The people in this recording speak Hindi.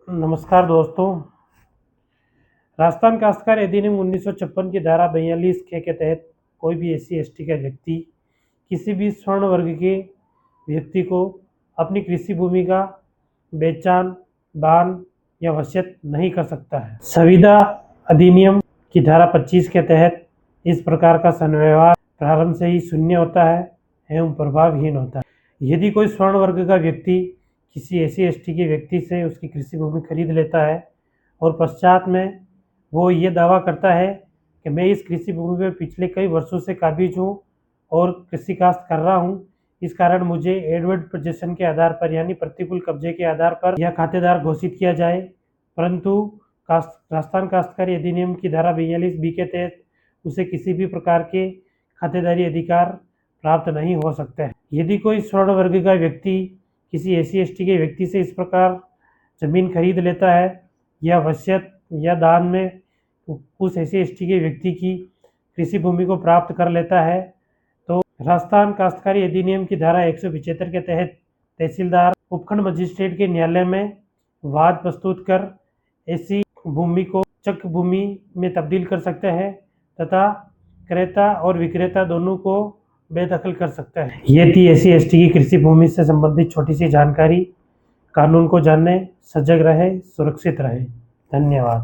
नमस्कार दोस्तों। राजस्थान काश्तकार अधिनियम 1956 की धारा 42 के तहत कोई भी SC/ST का व्यक्ति किसी भी स्वर्ण वर्ग के व्यक्ति को अपनी कृषि भूमि का बेचान, दान या वसीयत नहीं कर सकता है। संविदा अधिनियम की धारा 25 के तहत इस प्रकार का संव्यवहार प्रारंभ से ही शून्य होता है एवं प्रभावहीन होता है। यदि कोई स्वर्ण वर्ग का व्यक्ति किसी SC/ST के व्यक्ति से उसकी कृषि भूमि खरीद लेता है और पश्चात में वो ये दावा करता है कि मैं इस कृषि भूमि में पिछले कई वर्षों से काबिज हूँ और कृषि काश्त कर रहा हूँ, इस कारण मुझे एडवर्ड पोजेशन के आधार पर यानी प्रतिकूल कब्जे के आधार पर यह खातेदार घोषित किया जाए, परंतु राजस्थान काश्तकारी अधिनियम की धारा 42B के तहत उसे किसी भी प्रकार के खातेदारी अधिकार प्राप्त नहीं हो सकते हैं। यदि कोई स्वर्ण वर्ग का व्यक्ति किसी SC/ST के व्यक्ति से इस प्रकार जमीन खरीद लेता है या वसीयत या दान में उस SC/ST के व्यक्ति की कृषि भूमि को प्राप्त कर लेता है, तो राजस्थान काश्तकारी अधिनियम की धारा 175 के तहत तहसीलदार उपखंड मजिस्ट्रेट के न्यायालय में वाद प्रस्तुत कर ऐसी भूमि को चक भूमि में तब्दील कर सकते हैं तथा क्रेता और विक्रेता दोनों को बेदखल कर सकता है। ये थी SC/ST की कृषि भूमि से संबंधित छोटी सी जानकारी। कानून को जानने, सजग रहे, सुरक्षित रहे। धन्यवाद।